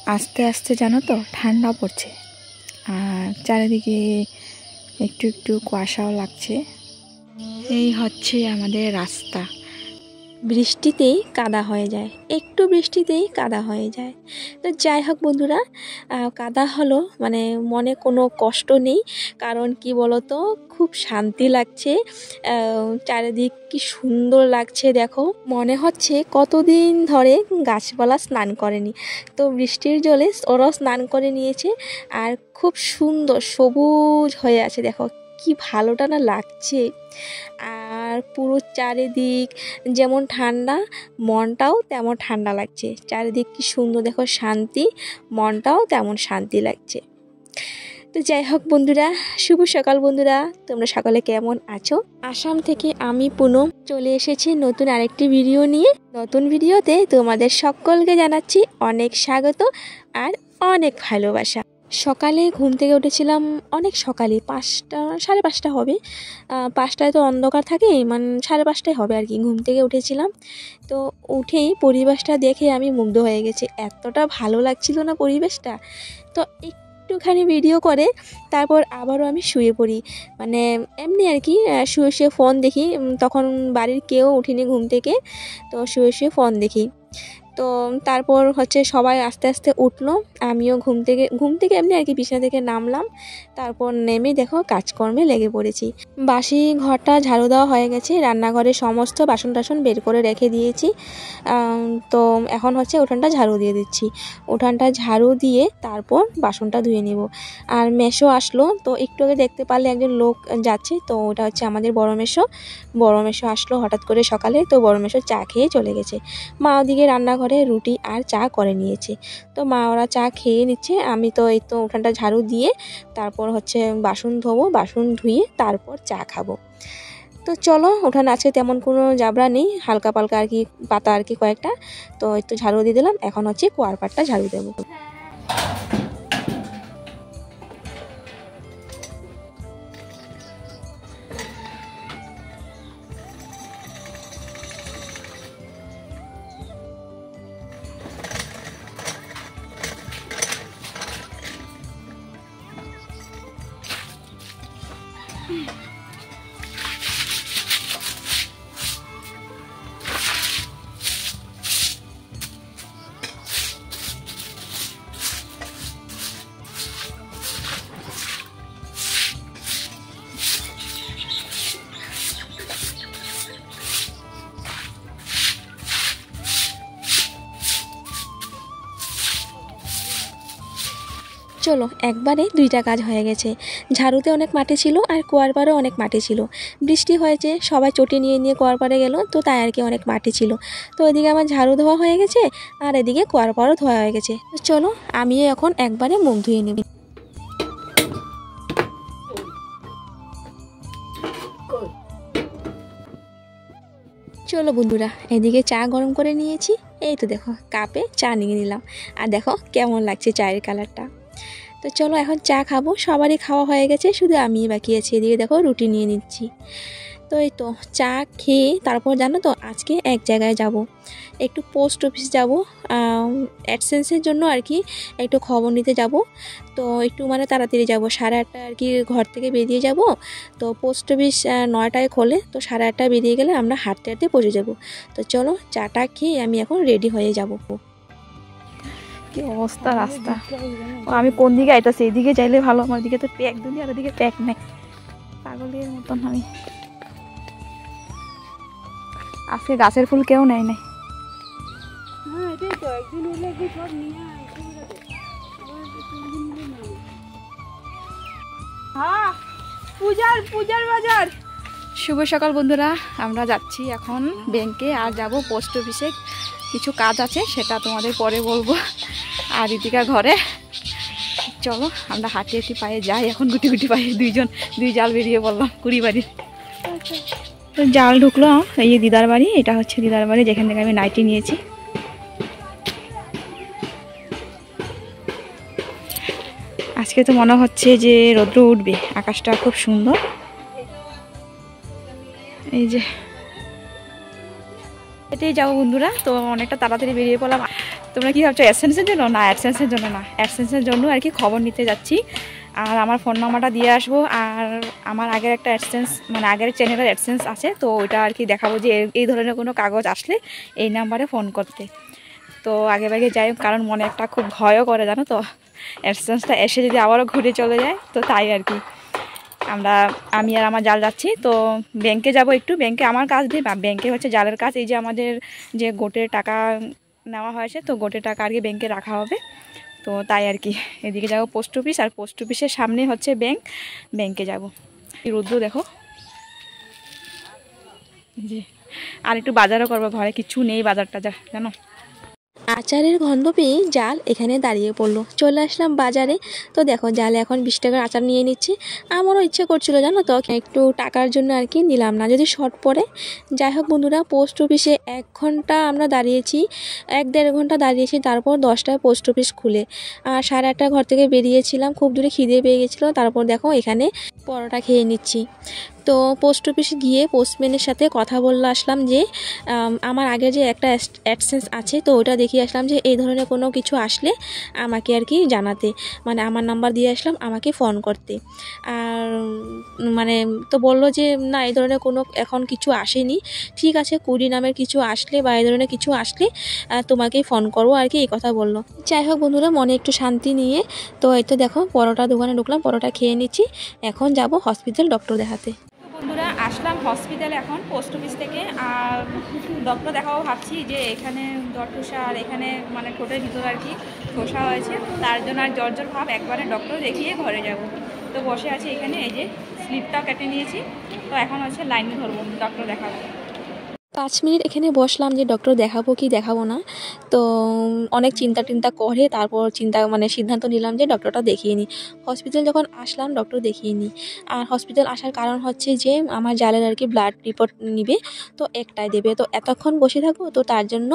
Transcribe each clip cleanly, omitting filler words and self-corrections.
আস্তে আস্তে জানো তো ঠান্ডা পড়ছে, আর চারিদিকে একটু একটু কুয়াশাও লাগছে। এই হচ্ছে আমাদের রাস্তা, বৃষ্টিতেই কাদা হয়ে যায়, একটু বৃষ্টিতেই কাদা হয়ে যায়। তো যাই হোক বন্ধুরা, কাদা হলো মানে মনে কোনো কষ্ট নেই, কারণ কি বলতো, খুব শান্তি লাগছে। চারিদিক কি সুন্দর লাগছে দেখো, মনে হচ্ছে কতদিন ধরে গাছপালা স্নান করেনি, তো বৃষ্টির জলে ওরাও স্নান করে নিয়েছে, আর খুব সুন্দর সবুজ হয়ে আছে। দেখো কি ভালোটা না লাগছে, আর পুরো চারিদিক যেমন ঠান্ডা, মনটাও তেমন ঠান্ডা লাগছে। চারিদিক কি সুন্দর দেখো, শান্তি, মনটাও তেমন শান্তি লাগছে। তো যাই হোক বন্ধুরা, শুভ সকাল বন্ধুরা, তোমরা সকালে কেমন আছো? আসাম থেকে আমি পুনম চলে এসেছি নতুন আরেকটি ভিডিও নিয়ে। নতুন ভিডিওতে তোমাদের সকলকে জানাচ্ছি অনেক স্বাগত আর অনেক ভালোবাসা। সকালে ঘুম থেকে উঠেছিলাম অনেক সকালে, 5টা 5:30 হবে। 5টায় তো অন্ধকার থাকে, মানে 5:30 হবে আর কি। ঘুম থেকে উঠেছিলাম, তো উঠেই পরিবেশটা দেখে আমি মুগ্ধ হয়ে গেছি, এতটা ভালো লাগছিল না পরিবেশটা। তো একটুখানি ভিডিও করে তারপর আবারও আমি শুয়ে পড়ি, মানে এমনি আর কি, শুয়ে শুয়ে ফোন দেখি। তখন বাড়ির কেউ উঠিনি ঘুম থেকে, তো শুয়ে শুয়ে ফোন দেখি। তো তারপর হচ্ছে সবাই আস্তে আস্তে উঠলো, আমিও ঘুম থেকে এমনি আর কি বিছানা থেকে নামলাম। তারপর নেমে দেখো কাজকর্মে লেগে পড়েছি। বাসি ঘরটা ঝাড়ু দেওয়া হয়ে গেছে, রান্নাঘরে সমস্ত বাসন টাসন বের করে রেখে দিয়েছি। তো এখন হচ্ছে উঠানটা ঝাড়ু দিয়ে দিচ্ছি। উঠানটা ঝাড়ু দিয়ে তারপর বাসনটা ধুয়ে নিব। আর মেশো আসলো, তো একটু আগে দেখতে পারলে একজন লোক যাচ্ছে, তো ওটা হচ্ছে আমাদের বড় মেশো আসলো হঠাৎ করে সকালে। তো বড় মেশো চা খেয়ে চলে গেছে। মা ওদিকে রান্নাঘরে রুটি আর চা করে নিয়েছে, তো মা ওরা চা খেয়ে নিচ্ছে। আমি তো এই তো উঠানটা ঝাড়ু দিয়ে তারপর হচ্ছে বাসন ধোবো, বাসন ধুয়ে তারপর চা খাবো। তো চলো, উঠানে আজকে তেমন কোনো জাবরা নেই, হালকা পালকা আর কি পাতা আর কি কয়েকটা, তো একটু ঝাড়ু দিয়ে দিলাম। এখন হচ্ছে কুয়ার পাটটা ঝাড়ু দেবো। চলো, একবারে দুইটা কাজ হয়ে গেছে। ঝাড়ুতে অনেক মাটি ছিল আর কুয়ার পাড়েও অনেক মাটি ছিল। বৃষ্টি হয়েছে, সবাই চটি নিয়ে নিয়ে কুয়ার পাড়ে গেল, তো তাই আর কি অনেক মাটি ছিল। তো এদিকে আমার ঝাড়ু ধোয়া হয়ে গেছে, আর এদিকে কুয়ার পাড়ও ধোয়া হয়ে গেছে। তো চলো, আমিও এখন একবারে মুখ ধুয়ে নিবি। চলো বন্ধুরা, এদিকে চা গরম করে নিয়েছি, এই তো দেখো কাপে চা নিয়ে নিলাম, আর দেখো কেমন লাগছে চায়ের কালারটা। তো চলো এখন চা খাবো, সবারই খাওয়া হয়ে গেছে, শুধু আমিই বাকি আছি। এদিকে দেখো রুটি নিয়ে নিচ্ছি। তো এই তো চা খেয়ে তারপর জানো তো আজকে এক জায়গায় যাব, একটু পোস্ট অফিস যাব, অ্যাডসেন্সের জন্য আর কি, একটু খবর নিতে যাব। তো একটু মানে তাড়াতাড়ি যাব, 8:30 আর কি ঘর থেকে বেরিয়ে যাব। তো পোস্ট অফিস 9টায় খোলে, তো 8:30 বেরিয়ে গেলে আমরা হাঁটতে হাঁটতে পৌঁছে যাব। তো চলো, চাটা খেয়ে আমি এখন রেডি হয়ে যাব। কি অবস্থা রাস্তা, আমি কোন দিকে আইতাছি, এদিকে যাইলে ভালো, আমার দিকে তো প্যাক দুনিয়া, আর ওদিকে প্যাক নেই, পাগলের মতন আমি। আজকে গাছের ফুল কেউ নেয় নাই। পূজার বাজার। শুভ সকাল বন্ধুরা, আমরা যাচ্ছি এখন ব্যাংকে, আর যাব পোস্ট অফিসে, কিছু কাজ আছে সেটা তোমাদের পরে বলবো। আর ঋতিকা ঘরে। চলো আমরা হাঁটি হাঁটি পায়ে যাই, এখন গুটি গুটি পায়ে দুই জাল বেরিয়ে বললাম কুড়ি বাড়ির। তো জাল ঢুকলো এই যে দিদার বাড়ি, এটা হচ্ছে দিদার বাড়ি যেখান থেকে আমি নাইটি নিয়েছি। আজকে তো মনে হচ্ছে যে রৌদ্র উঠবে, আকাশটা খুব সুন্দর। এই যে এটাই যাবো বন্ধুরা, তো অনেকটা তাড়াতাড়ি বেরিয়ে পড়লাম। তোমরা কি ভাবছো অ্যাডসেন্সের জন্য? না, অ্যাডসেন্সের জন্য না, অ্যাডসেন্সের জন্য আর কি খবর নিতে যাচ্ছি। আর আমার ফোন নাম্বারটা দিয়ে আসবো। আর আমার আগের একটা অ্যাডসেন্স মানে আগের চ্যানেলের অ্যাডসেন্স আছে, তো ওইটা আর কি দেখাবো যে এই ধরনের কোনো কাগজ আসলে এই নাম্বারে ফোন করতে। তো আগে ভাগে যাই, কারণ মনে একটা খুব ভয়ও করে জানো তো, অ্যাডসেন্সটা এসে যদি আবারও ঘুরে চলে যায়, তো তাই আর কি। আমি আর আমার জাল যাচ্ছি। তো ব্যাংকে যাব একটু, ব্যাংকে আমার কাজ দিয়ে, ব্যাংকে হচ্ছে জালের কাজ। এই যে আমাদের যে গোটের টাকা নেওয়া হয়েছে, তো গোটের টাকা আর কি ব্যাংকে রাখা হবে, তো তাই আর কি। এদিকে যাবো পোস্ট অফিস, আর পোস্ট অফিসের সামনে হচ্ছে ব্যাংকে যাব। রুদ্র দেখো জি। আর একটু বাজারও করবো, ঘরে কিছু নেই বাজারটা জানো। আচারের গন্ধ পেয়ে জাল এখানে দাঁড়িয়ে পড়লো। চলে আসলাম বাজারে। তো দেখো জাল এখন 20 টাকার আচার নিয়ে নিচ্ছি। আমারও ইচ্ছে করছিল জানো তো, একটু টাকার জন্য আর কি নিলাম না, যদি শর্ট পড়ে। যাই হোক বন্ধুরা, পোস্ট অফিসে 1 ঘন্টা আমরা দাঁড়িয়েছি, 1-1.5 ঘন্টা দাঁড়িয়েছি। তারপর 10টায় পোস্ট অফিস খুলে, আর 8:30 ঘর থেকে বেরিয়েছিলাম, খুব দূরে খিদে পেয়ে গেছিলো। তারপর দেখো এখানে পরোটা খেয়ে নিচ্ছি। তো পোস্ট অফিসে গিয়ে পোস্টম্যানের সাথে কথা বললে আসলাম যে আমার আগে যে একটা অ্যাডসেন্স আছে, তো ওটা দেখিয়ে আসলাম যে এই ধরনের কোনো কিছু আসলে আমাকে আর কি জানাতে, মানে আমার নাম্বার দিয়ে আসলাম আমাকে ফোন করতে। আর মানে তো বললো যে না, এই ধরনের কোনো এখন কিছু আসেনি, ঠিক আছে কুড়ি নামের কিছু আসলে বা এই ধরনের কিছু আসলে তোমাকেই ফোন করবো আর কি, এই কথা বললো। যাই হোক বন্ধুরা, মনে একটু শান্তি নিয়ে তো এই তো দেখো পরোটা দোকানে ঢুকলাম, পরোটা খেয়ে নিচ্ছি। এখন যাব হসপিটাল ডক্টর দেখাতে। বন্ধুরা আসলাম হসপিটালে এখন পোস্ট অফিস থেকে। আর ডক্টর দেখাবো ভাবছি যে এখানে জ্বর ঠোসা, আর এখানে মানে ঠোঁটের ভিতরে আর কি ঠোসা হয়েছে, তার জন্য আর জ্বর ভাব, একবারে ডক্টর দেখিয়ে ঘরে যাব। তো বসে আছি এখানে, এই যে স্লিপটা কেটে নিয়েছি। তো এখন হচ্ছে লাইনে ধরবো, ডক্টর দেখাবো। 5 মিনিট এখানে বসলাম যে ডক্টর দেখাবো কি দেখাবো না। তো অনেক চিন্তা করে তারপর সিদ্ধান্ত নিলাম যে ডক্টরটা দেখিয়ে নিই। হসপিটাল যখন আসলাম ডক্টর দেখিয়ে নিই। আর হসপিটাল আসার কারণ হচ্ছে যে আমার জালের আর কি ব্লাড রিপোর্ট নিবে, তো একটাই দেবে, তো এতক্ষণ বসে থাকবো, তো তার জন্য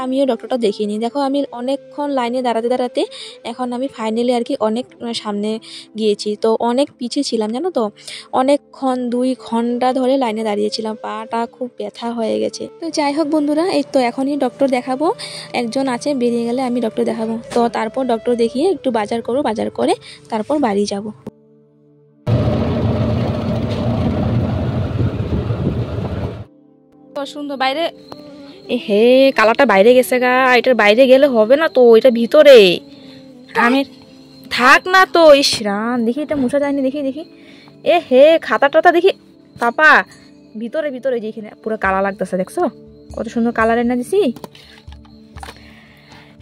আমিও ডক্টরটা দেখিয়ে নিই। দেখো আমি অনেকক্ষণ লাইনে দাঁড়াতে এখন আমি ফাইনালি আর কি অনেক সামনে গিয়েছি। তো অনেক পিছিয়ে ছিলাম জানো তো, অনেকক্ষণ 2 ঘন্টা ধরে লাইনে দাঁড়িয়েছিলাম, পাটা খুব ব্যথা হয়ে গেছে। তো যাই হোক বন্ধুরা, এই তো এখনই ডক্টর দেখাবো, একজন আছে, বেরিয়ে গেলে আমি ডক্টর দেখাবো। তো তারপর ডক্টর দেখিয়ে একটু বাজার করবো, বাজার করে তারপর বাড়ি যাব। সুন্দর বাইরে, হে কালারটা বাইরে গেছে গা, এটার বাইরে গেলে হবে না তো, এটা ভিতরে আমি থাক না তো। ইসরান দেখি এটা মুছা যায়নি, দেখি হে খাতাটা দেখি পাপা, ভিতরে যেখানে পুরো কালা লাগতেছে, দেখছো কত সুন্দর কালার এনে দিছি।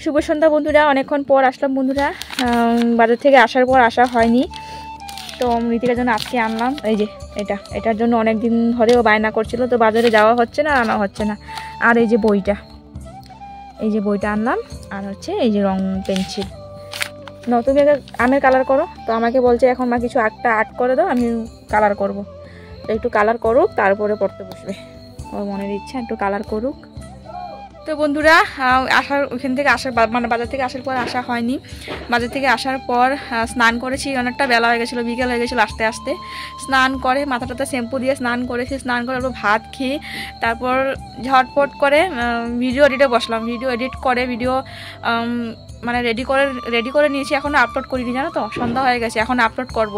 শুভ সন্ধ্যা বন্ধুরা, অনেকক্ষণ পর আসলাম বন্ধুরা। বাজার থেকে আসার পর আসা হয়নি, তো মৃতিকার জন্য আজকে আনলাম। এই যে এটার জন্য অনেক দিন ধরেও বায়না করছিল, তো বাজারে যাওয়া হচ্ছে না, আনা হচ্ছে না। আর এই যে বইটা আনলাম, আর হচ্ছে এই যে রং পেন্সিল। নতুন আমের কালার করো, তো আমাকে বলছে এখন মা কিছু একটা আর্ট করে দাও, আমি কালার করব। তো একটু কালার করুক, তারপরে পড়তে বসবে, ওর মনের ইচ্ছা একটু কালার করুক। তো বন্ধুরা ওইখান থেকে বাজার থেকে আসার পর আসা হয়নি। বাজার থেকে আসার পর স্নান করেছি, অনেকটা বেলা হয়ে গেছিলো, বিকেল হয়ে গেছিলো আস্তে আস্তে। স্নান করে মাথাটাতে শ্যাম্পু দিয়ে স্নান করেছি, স্নান করে ভাত খেয়ে তারপর ঝটপট করে ভিডিও এডিটে বসলাম। ভিডিও এডিট করে রেডি করে নিয়েছি, এখনও আপলোড করিনি জানো তো, সন্ধ্যা হয়ে গেছে, এখন আপলোড করব।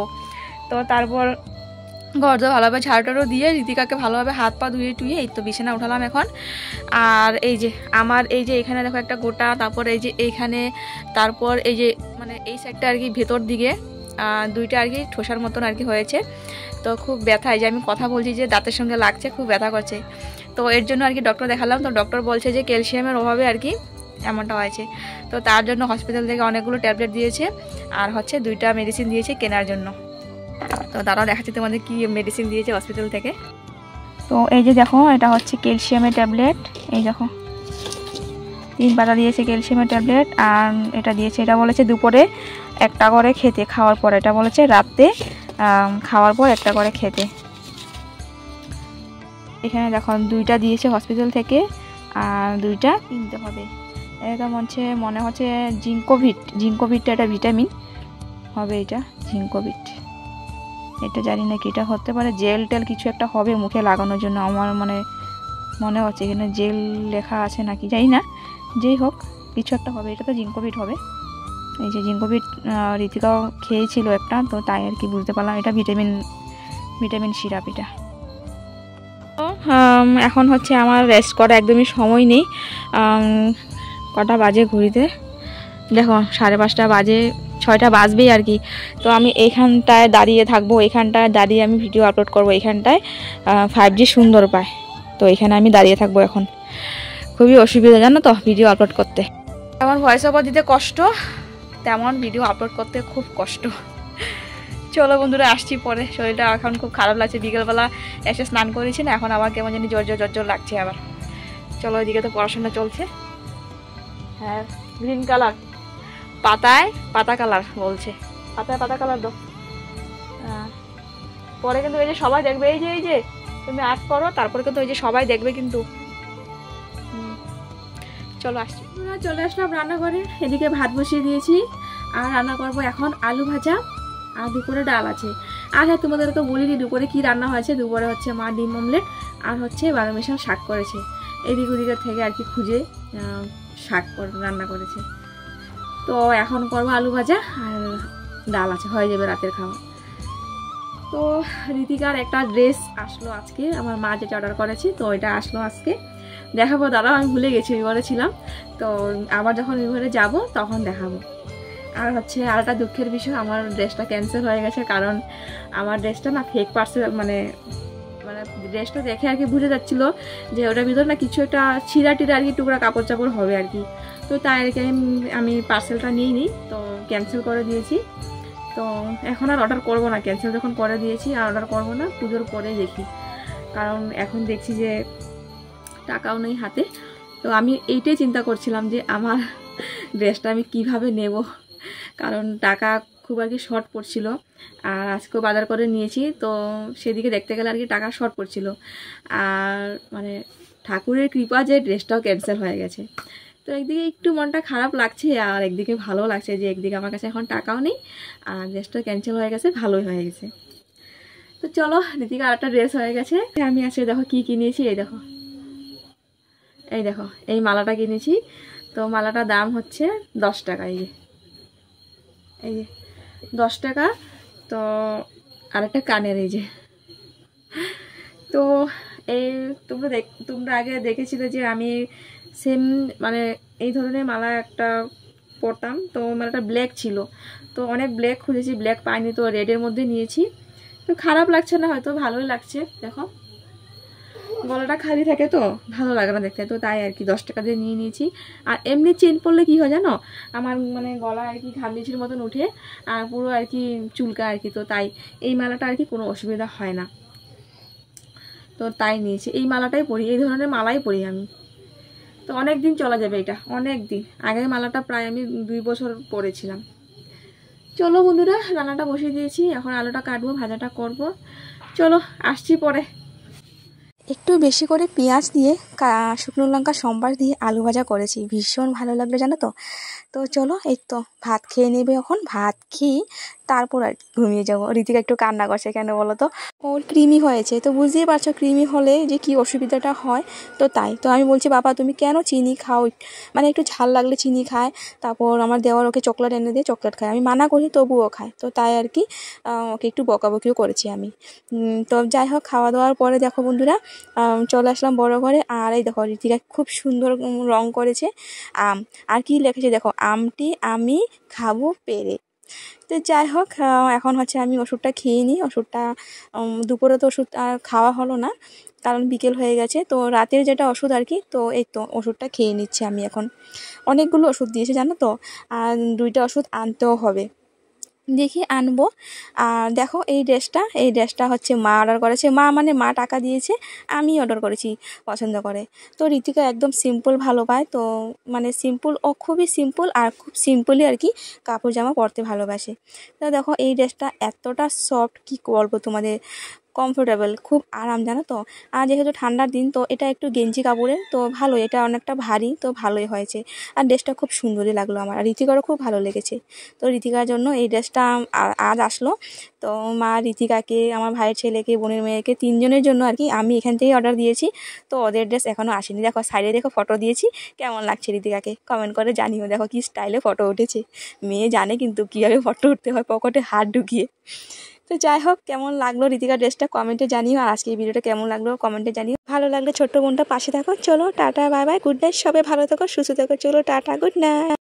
তো তারপর ঘর তো ভালোভাবে ঝাড়টারও দিয়ে ঋতিকাকে ভালোভাবে হাত পা ধুয়ে টুয়ে এই তো বিছানা উঠালাম এখন। আর এই যে এখানে দেখো একটা গোটা, তারপর এই যে এইখানে, তারপর এই যে এই সাইডটা আর কি ভেতর দিকে 2টা আর কি ঠোসার মতন আর কি হয়েছে। তো খুব ব্যথা, এই যে আমি কথা বলছি যে দাঁতের সঙ্গে লাগছে, খুব ব্যথা করছে। তো এর জন্য আর কি ডক্টর দেখালাম। তো ডক্টর বলছে যে ক্যালসিয়ামের অভাবে আর কি এমনটা হয়েছে। তো তার জন্য হসপিটাল থেকে অনেকগুলো ট্যাবলেট দিয়েছে, আর হচ্ছে 2টা মেডিসিন দিয়েছে কেনার জন্য। তো দাদা দেখাচ্ছি তোমাদের কি মেডিসিন দিয়েছে হসপিটাল থেকে। তো এই যে দেখো, এটা হচ্ছে ক্যালসিয়ামের ট্যাবলেট, এই দেখো 3 পাতা দিয়েছে ক্যালসিয়ামের ট্যাবলেট। আর এটা দিয়েছে, এটা বলেছে দুপুরে 1টা করে খেতে, খাওয়ার পর। এটা বলেছে রাতে খাওয়ার পর 1টা করে খেতে। এখানে দেখো 2টা দিয়েছে হসপিটাল থেকে, আর 2টা কিনতে হবে। এটা মনে হচ্ছে জিঙ্কোভিটটা, এটা ভিটামিন হবে, এটা জিঙ্কোভিট, এটা জানি না কি এটা হতে পারে, জেল টেল কিছু একটা হবে মুখে লাগানোর জন্য, আমার মনে হচ্ছে। এখানে জেল লেখা আছে নাকি জানি না, যেই হোক কিছু একটা হবে, এটা তো জিঙ্কোভিট হবে। এই যে জিঙ্কোভিট ঋতিকাও খেয়েছিল একটা, তো তাই আর কি বুঝতে পারলাম এটা ভিটামিন সিরাপ এটা। তো এখন হচ্ছে আমার রেস্ট করা একদমই সময় নেই। কটা বাজে ঘড়িতে দেখো 5:30 বাজে, 6টা বাজবেই আর কি। তো আমি এইখানটায় দাঁড়িয়ে থাকবো, এইখানটায় দাঁড়িয়ে আমি ভিডিও আপলোড করবো। এইখানটায় 5G সুন্দর পায়, তো এখানে আমি দাঁড়িয়ে থাকবো। এখন খুবই অসুবিধা জানো তো ভিডিও আপলোড করতে, তেমন ভয়েস ওভার দিতে কষ্ট, তেমন ভিডিও আপলোড করতে খুব কষ্ট। চলো বন্ধুরা, আসছি পরে। শরীরটা এখন খুব খারাপ লাগছে, বিকেলবেলা এসে স্নান করেছি না, এখন আবার কেমন জানি জ্বর লাগছে আবার। চলো, ওইদিকে তো পড়াশোনা চলছে। হ্যাঁ, গ্রিন কালার, পাতা কালার বলছে, পাতা কালার দাও। পরে কিন্তু এই যে সবাই দেখবে, এই যে তুমি আর্ট করো, তারপরে কিন্তু এই যে সবাই দেখবে কিন্তু। চলো আসছি, চলে আসলাম রান্নাঘরে। এদিকে ভাত বসিয়ে দিয়েছি, আর রান্না করবো এখন আলু ভাজা, আর দুপুরে ডাল আছে। আর হ্যাঁ, তোমাদেরকে বলিনি দুপুরে কি রান্না হয়েছে। দুপুরে হচ্ছে মা ডিম অমলেট আর হচ্ছে 12 মিশাল শাক করেছে। এদিক ওদিকের থেকে আর কি খুঁজে শাক রান্না করেছে। তো এখন করবো আলু ভাজা, আর ডাল আছে, হয়ে যাবে রাতের খাওয়া। তো ঋতিকার একটা ড্রেস আসলো আজকে, আমার মা যেটা অর্ডার করেছে, তো ওইটা আসলো আজকে। দেখাবো দাঁড়াও, আমি ভুলে গেছি, ওই ঘরে ছিলাম। তো আবার যখন ওই ঘরে যাবো তখন দেখাবো। আর হচ্ছে আর একটা দুঃখের বিষয়, আমার ড্রেসটা ক্যান্সেল হয়ে গেছে, কারণ আমার ড্রেসটা না ফেক পার্সেল, মানে ড্রেসটা দেখে আর কি বুঝে যাচ্ছিল যে ওটার ভিতরে না কিছু একটা ছিঁড়া টিড়া আর কি, টুকরা কাপড় চাপড় হবে আর কি। তো তাই আর কি আমি পার্সেলটা নিইনি, তো ক্যান্সেল করে দিয়েছি। তো এখন আর অর্ডার করবো না, ক্যান্সেল যখন করে দিয়েছি আর অর্ডার করবো না, পুজোর পরে দেখি। কারণ এখন দেখছি যে টাকাও নেই হাতে। তো আমি এইটাই চিন্তা করছিলাম যে আমার ড্রেসটা আমি কিভাবে নেব, কারণ টাকা খুব আর কি শর্ট পড়ছিল। আর আজকেও বাজার করে নিয়েছি, তো সেদিকে দেখতে গেলে আর কি টাকা শর্ট পড়ছিল। আর মানে ঠাকুরের কৃপা যে ড্রেসটাও ক্যান্সেল হয়ে গেছে। তো একদিকে একটু মনটা খারাপ লাগছে, আর একদিকে ভালো লাগছে যে একদিকে আমার কাছে এখন টাকাও নেই, আর ড্রেসটা ক্যান্সেল হয়ে গেছে, ভালোই হয়ে গেছে। তো চলো, ঋতিকা আরেকটা ড্রেস হয়ে গেছে। আমি আজকে দেখো কি কিনেছি, এই দেখো এই মালাটা কিনেছি। তো মালাটার দাম হচ্ছে 10 টাকা, এই যে 10 টাকা। তো আরেকটা কানের, এই যে। তো এই তোমরা আগে দেখেছিলে যে আমি সেম মানে এই ধরনের মালা একটা পরতাম, তো মালাটা ব্ল্যাক ছিল। তো অনেক ব্ল্যাক খুঁজেছি, ব্ল্যাক পাইনি, তো রেডের মধ্যে নিয়েছি। তো খারাপ লাগছে না, হয়তো ভালোই লাগছে। দেখো গলাটা খালি থাকে তো ভালো লাগে না দেখতে, তো তাই আর কি 10 টাকা দিয়ে নিয়ে নিয়েছি। আর এমনি চেন পরলে কি হয় জানো, আমার মানে গলা আর কি ঘামলিচির মতন উঠে, আর পুরো আর কি চুলকা আর কি। তো তাই এই মালাটা আর কি কোনো অসুবিধা হয় না, তো তাই নিয়েছি। এই মালাটাই পরি, এই ধরনের মালাই পরি আমি। তো অনেক দিন চলা যাবে এটা, অনেক দিন। আগের মালাটা প্রায় আমি 2 বছর পরেছিলাম। চলো বন্ধুরা, রান্নাটা বসিয়ে দিয়েছি, এখন আলুটা কাটবো, ভাজাটা করব। চলো আসছি পরে। একটু বেশি করে পেঁয়াজ দিয়ে শুকনো লঙ্কা সম্বার দিয়ে আলু ভাজা করেছি, ভীষণ ভালো লাগলো জানো তো। তো চলো, এই তো ভাত খেয়ে নেবে, এখন ভাত খেয়ে তারপর আর কি ঘুমিয়ে যাবো। ঋতিকা একটু কান্না করছে, কেন বলো তো, ওর কৃমি হয়েছে। তো বুঝতেই পারছো কৃমি হলে যে কি অসুবিধাটা হয়। তো তাই তো আমি বলছি, বাবা তুমি কেন চিনি খাও, মানে একটু ঝাল লাগলে চিনি খায়। তারপর আমার দেওয়ার ওকে চকলেট এনে দিয়ে চকলেট খায়, আমি মানা করি তবুও খায়। তো তাই আর কি ওকে একটু বকাবকিও করেছি আমি। তো যাই হোক, খাওয়া দাওয়ার পরে দেখো বন্ধুরা, চলে আসলাম বড় ঘরে। আর এই দেখো ঋতিকা খুব সুন্দর রং করেছে আম, আর কি লিখেছে দেখো, আমটি আমি খাবো পেরে। তো যাই হোক, এখন হচ্ছে আমি ওষুধটা খেয়ে নিই। ওষুধটা দুপুরে তো ওষুধ আর খাওয়া হলো না, কারণ বিকেল হয়ে গেছে। তো রাতের যেটা ওষুধ আর কি, তো এই তো ওষুধটা খেয়ে নিচ্ছি আমি এখন। অনেকগুলো ওষুধ দিয়েছে জানো তো, আর 2টা ওষুধ আনতেও হবে, দেখি আনবো। আর দেখো এই ড্রেসটা হচ্ছে মা অর্ডার করেছে। মা টাকা দিয়েছে, আমি অর্ডার করেছি পছন্দ করে। তো ঋতিকা একদম সিম্পল ভালো পায়, তো মানে সিম্পল, ও খুবই সিম্পল, আর খুব সিম্পলই আর কি কাপড় জামা পরতে ভালোবাসে। তো দেখো এই ড্রেসটা এতটা সফট, কি বলবো তোমাদের, কমফোর্টেবল, খুব আরাম জানো তো। আর যেহেতু ঠান্ডার দিন তো এটা একটু গেঞ্জি কাপড়ের, তো ভালোই, এটা অনেকটা ভারী, তো ভালোই হয়েছে। আর ড্রেসটা খুব সুন্দরই লাগলো আমার, আর ঋতিকারও খুব ভালো লেগেছে। তো ঋতিকার জন্য এই ড্রেসটা আজ আসলো। তো মা ঋতিকাকে, আমার ভাইয়ের ছেলেকে, বোনের মেয়েকে, 3 জনের জন্য আর কি আমি এখান থেকেই অর্ডার দিয়েছি। তো ওদের ড্রেস এখনও আসেনি। দেখো সাইডে দেখো ফটো দিয়েছি, কেমন লাগছে ঋতিকাকে কমেন্ট করে জানিও। দেখো কি স্টাইলে ফটো উঠেছে, মেয়ে জানে কিন্তু কীভাবে ফটো উঠতে হয় পকেটে হাত ঢুকিয়ে। তো যাই হোক, কেমন লাগলো ঋতিকার ড্রেসটা কমেন্টে জানিও, আর আজকে এই ভিডিওটা কেমন লাগলো কমেন্টে জানিও। ভালো লাগলে ছোট্ট বোনটা পাশে থাকো। চলো tata, bye bye, good night, সবাই ভালো থাকো, সুস্থ থাকো। চলো টাটা, গুড নাইট।